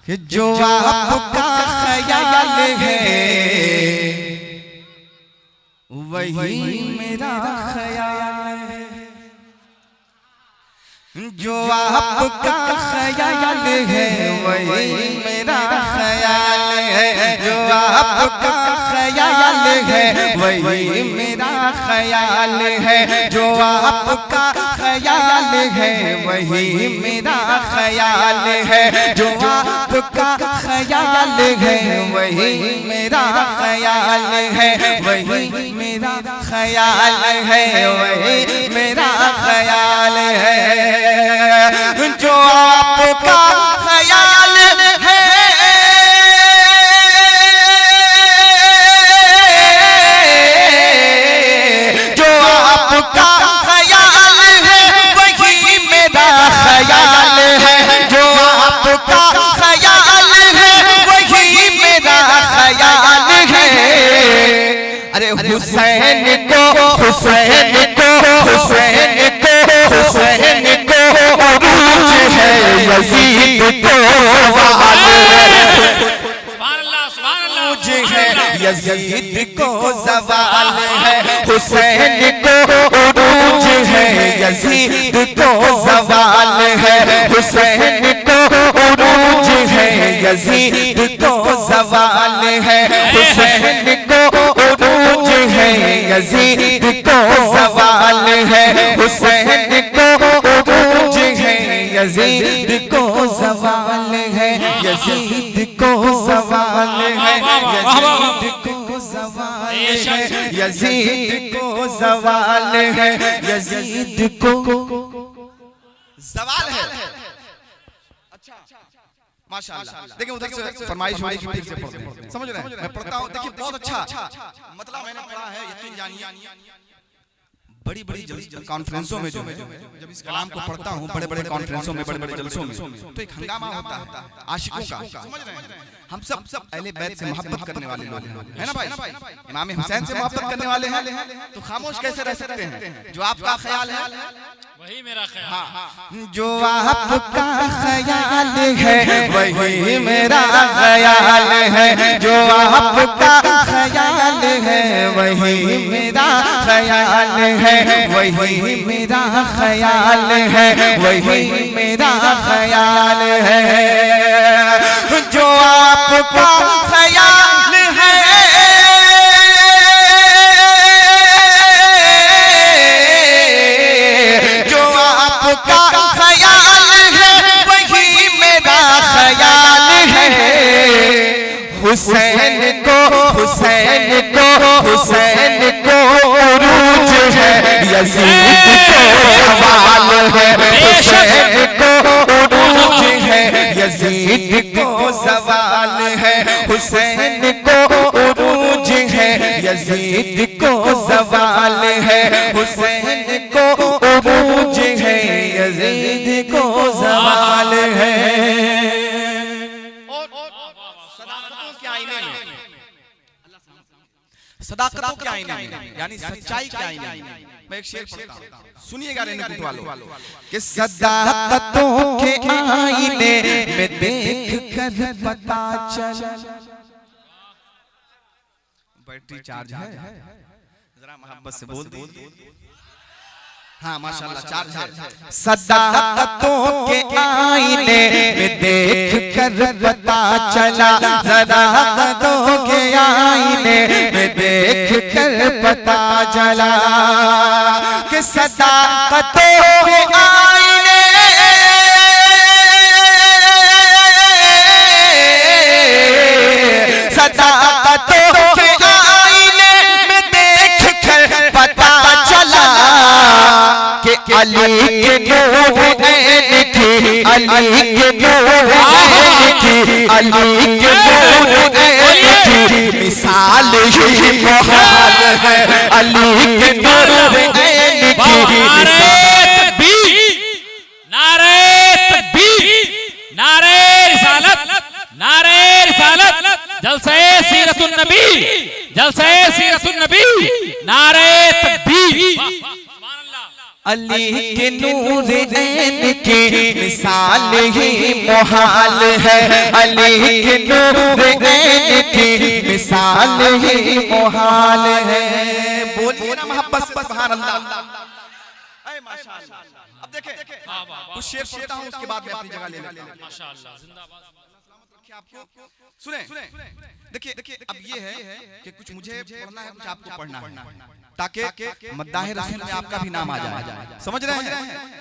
कि जो आपका ख्याल है वही मेरा ख्याल है, जो आपका ख्याल है वही मेरा ख्याल है, जो आपका ख्याल है वही मेरा ख्याल है, जो आपका ख्याल है वही मेरा ख्याल है, जो आपका ख्याल है वही मेरा ख्याल है, वही मेरा ख्याल है, वही मेरा ख्याल है, जो आपका ख्याल है जो आपका ख्याल है वही मेरा ख्याल है, जो आपका ख्याल है वही मेरा ख्याल है। अरे हुसैन को हुसैन को हुसैन को हुसैन को अरूज है, यजीद को सवाल है, यजीद को सवाल है, हुसैन को अरूज है, यजीद को सवाल है, हुसैन को अरूज है, यजीद को सवाल है, हुसैन को अरूज है, यजीद को सवाल है, हुसैन को अरूज है, यजीद को सवाल है, यजीद को सवाल है, यजीद को सवाल है, यजीद को सवाल है, यजीद को सवाल है। अच्छा माशाअल्लाह, देखिए उधर से फरमाइश हुई फिर से पढ़ते हैं, समझ रहे हैं? मैं पढ़ता हूँ, देखिए बहुत अच्छा मतलब मैंने पढ़ा है, यकीन जानिए बड़ी बड़ी कॉन्फ्रेंसों में जो है जब इस कलाम को पढ़ता हूँ, बड़े बड़े कॉन्फ्रेंसों में बड़े बड़े जलसों में तो एक हंगामा होता है आशिकों का, समझ रहे हैं? हम सब अहले बैत से मोहब्बत करने वाले लोग हैं ना भाई, इमाम हुसैन से मोहब्बत करने वाले हैं, तो खामोश कैसे रह सकते हैं? जो आपका ख्याल है वही मेरा ख्याल, जो आपका ख्याल है वही मेरा ख्याल है, जो आपका ख्याल है वही मेरा ख्याल है, वही मेरा ख्याल है, वही मेरा ख्याल है, जो आपका ख्याल है जो आपका ख्याल है वही मेरा ख्याल है, हुसैन को हुसैन को हुसैन को अरूज है, यजीद को सवाल है, हुसैन को अरूज है, यजीद को सवाल है, हुसैन को अरूज है, यजीद को सवाल है, हुसैन को अरूज है, यजीद को सवाल है। सदाकतों के आईने में, यानी सच्चाई के आईने में, मैं एक शेर पढ़ता हूँ, सुनिएगा रेणुकूट वालों, कि सदाकतों के आईने में देख कर पता चला, बैटरी चार्ज है जरा मोहब्बत से बोल दो, हाँ माशाल्लाह चार्ज है। सदाकतों के आईने में देख कर पता चला, सदाकतों के आईने में देख कर पता चला, कि सदाकतों के आईने सदाकतों के आईने में देख कर पता चला, कि अली के नूर ऐन की, अली के नूर ऐन की, अली के नूर ऐन की मिसाल ही मुहाल है, अली के नूर ऐन की नारे तकबीर, नारे रिसालत, नारे रिसालत, जलसे सीरतुन नबी, जलसे सीरतुन नबी, नारे तकबीर। अली के नूर ऐन की मिसाल ही मुहाल है, अली के नूर ऐन की मिसाल ही मुहाल है। बोलिए ना मोहब्बत से सुभान अल्लाह। माशाअल्लाह। अब देखें कुछ शेर पढ़ता हूँ, उसके बाद मैं अपनी जगह ले लेता हूँ। माशाअल्लाह, जिंदाबाद। आपको सुने देखिए अब ये है कि कुछ मुझे पढ़ना है, कुछ आपको पढ़ना है, ताकि मद्दाह रसूल में आपका भी नाम आ जाए। समझ रहे हैं?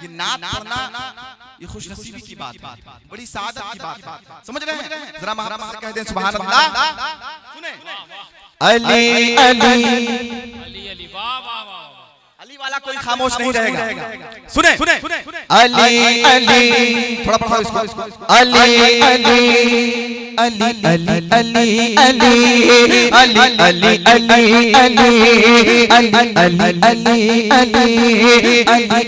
ये नात पढ़ना ये खुशनसीबी की बात है, बड़ी सादत की बात है। समझ रहे हैं? जरा मोहब्बत से कह दें सुभान अल्लाह। सुने अली अली अली अली, वाह वाह वाह। अली वाला कोई खामोश नहीं रहेगा। सुने अली अली, थोड़ा पढ़ाओ इसको। अली अली अली अली अली अली अली अली अली अली अली अली अली अली अली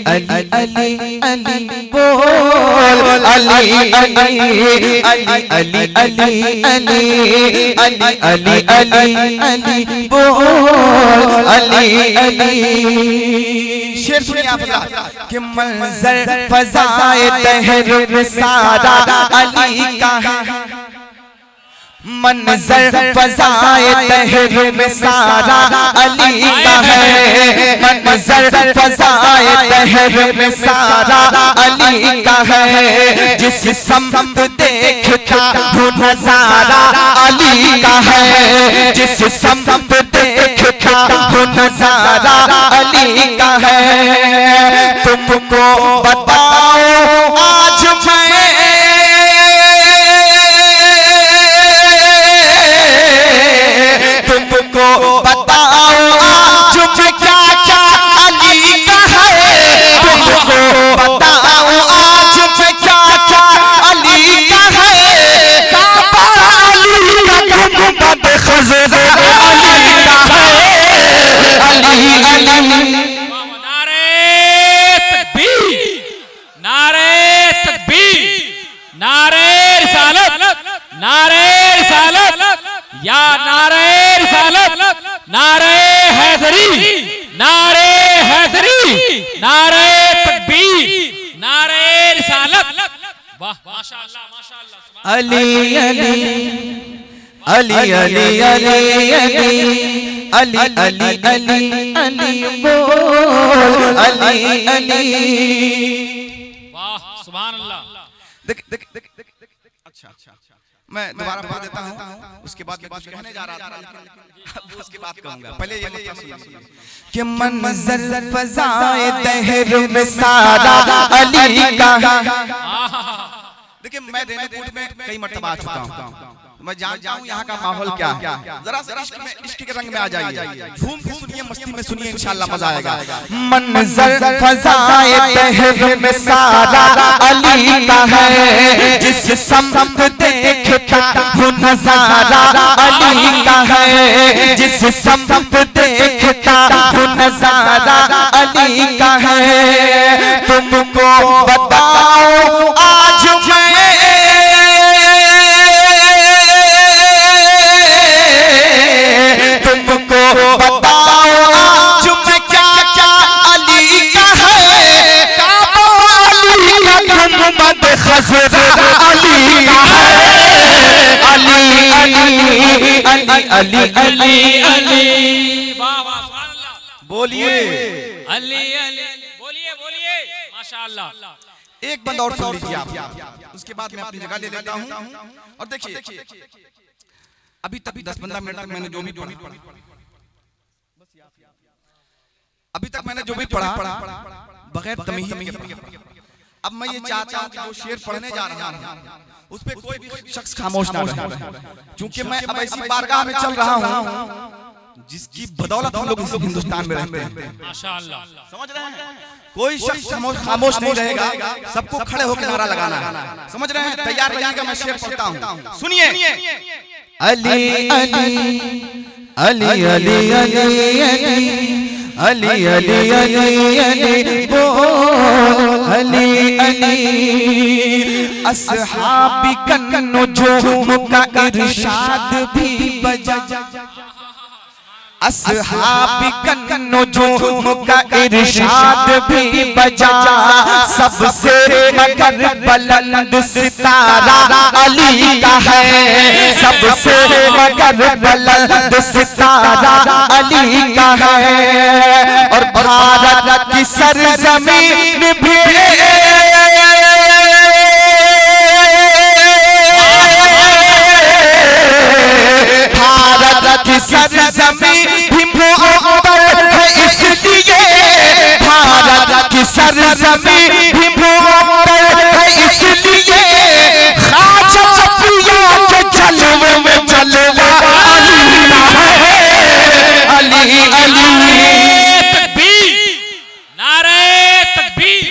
अली अली अली बोल अली अली अली अली अली अली अली अली अली अली बोल अली अली। शेर सुनिए आप कि मंजर फजाए तहर सारा अली का है, मंजर फजाए तहर में सारा अली का है, मंजर फजाए तहर में सारा अली का है। जिस समत देखता हूँ नजारा अली का है, जिस समत देखता हूँ नजारा अली का है। तुमको बताओ आज मैं तुमको बताओ आज मैं क्या क्या अली का है, तुमको बताओ आज मैं क्या क्या अली का है। काबा अली का गुंबद खज़रा अली का है, अली अली। नारे तकबीर, नारे तकबीर, नारे रिसालत, नारे रिसालत, या नारे रिसालत, नारे हैदरी, नारे हैदरी, नारे तकबीर, नारे रिसालत। वाह माशाअल्लाह माशाअल्लाह। अली अली अली अली अली अली अली अली अली अली बोल अली अली। वाह सुभान अल्लाह। देख अच्छा मैं दोबारा पढ़ देता हूँ, उसके बाद मैं कुछ कहने जा रहा था, लेकिन उसके बाद कहूँगा। पहले ये सुनिए कि मंजर फजाए तहर में सारा अली का। देखिए मैं रेणुकूट में कई मर्तबा आ चुका हूँ, मैं जानता हूँ यहाँ का माहौल क्या है। जरा सा इश्क के रंग में आ जाइए, झूम के सुनिए, मस्ती में सुनिए, इंशाल्लाह मजा आएगा। मंजर फजाए तहर में सारा अली का है, जिस समत देखता हूँ नजारा अली का है, जिस समत देखता हूँ नजारा अली का है। तुमको बताओ आज मैं तुमको बताओ आज मैं क्या क्या अली का है। काबा अली का गुंबद खज़रा अली का है, अली अली अली अली अली अली। वाह वाह सुभान अल्लाह। बोलिए अली अली, बोलिए बोलिए माशाअल्लाह। एक बंद और सुन लीजिए आप, उसके बाद मैं अपनी जगह ले लेता हूँ। और देखिए अभी तक 10-15 मिनट तक मैंने जो भी पढ़ा, अभी तक मैंने जो भी पढ़ा बगैर तमहीद के पढ़ा। अब मैं ये चाहता हूँ कि जो शेर पढ़ने जा रहा हूँ उस पे कोई भी शख्स खामोश ना रहे, क्योंकि मैं अब ऐसी बारगाह में चल रहा हूँ जिसकी बदौलत हम लोग इस हिंदुस्तान में रहते हैं। माशाअल्लाह। समझ रहे हैं? कोई शख्स खामोश नहीं रहेगा, सबको खड़े होकर नारा लगाना है। समझ रहे हैं? तैयार रहिएगा, मैं शेर पढ़ता हूँ, सुनिए। अली अली अली अली अली अली अली अली अली बोल अली अली। अस्हाबी कन्नो जो मुका इरशाद भी बजा, अस्हाब कन्नो जो का इरशाद भी बजा सबसे मगर बुलंद सितारा अली का है सबसे मगर बुलंद सितारा अली का है और भारत की सरजमीन भी भारत की सरजमीन भी मुअत्तर है इसलिए भारत की सरजमीन भी मुअत्तर है इसलिए ख्वाजा पिया के जलवे में जलवा अली अली तकबीर नारे तकबीर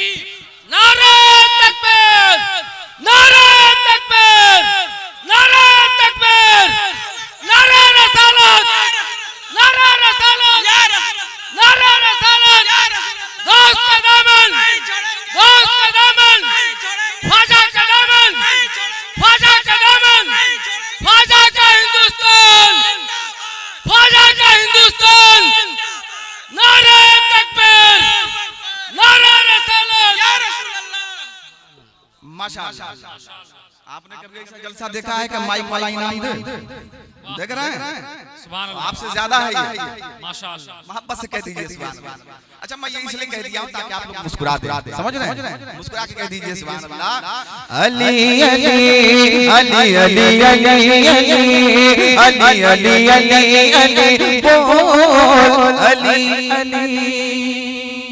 नारे तकबीर नारे तकबीर नारे तकबीर नारे रसालत नारे रसालत नारे रसालत दोस्त का दामन ख्वाजा का दामन ख्वाजा का दामन ख्वाजा का हिंदुस्तान ख्वाजा का हिंदुस्तान नारे तकबीर नारे रसालत माशाअल्लाह। आपने कभी ऐसा जलसा देखा है कि माइक वाला इनाम दे? देख रहे हैं? सुभान अल्लाह आपसे ज्यादा है ये। माशाअल्लाह मोहब्बत से कह दीजिए सुभान अल्लाह। अच्छा मैं ये इसलिए कह दिया हूं ताकि आप लोग मुस्कुरा दे, समझ रहे हैं? मुस्कुरा के कह दीजिए सुभान अल्लाह। अली अली अली अली अली अली अली अली अली बोल अली अली।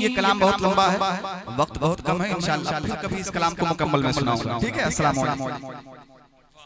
ये कलाम बहुत लंबा है, वक्त बहुत कम है, इंशाअल्लाह फिर कभी इस कलाम को मुकम्मल में सुनाऊंगा। ठीक है, अस्सलाम वालेकुम।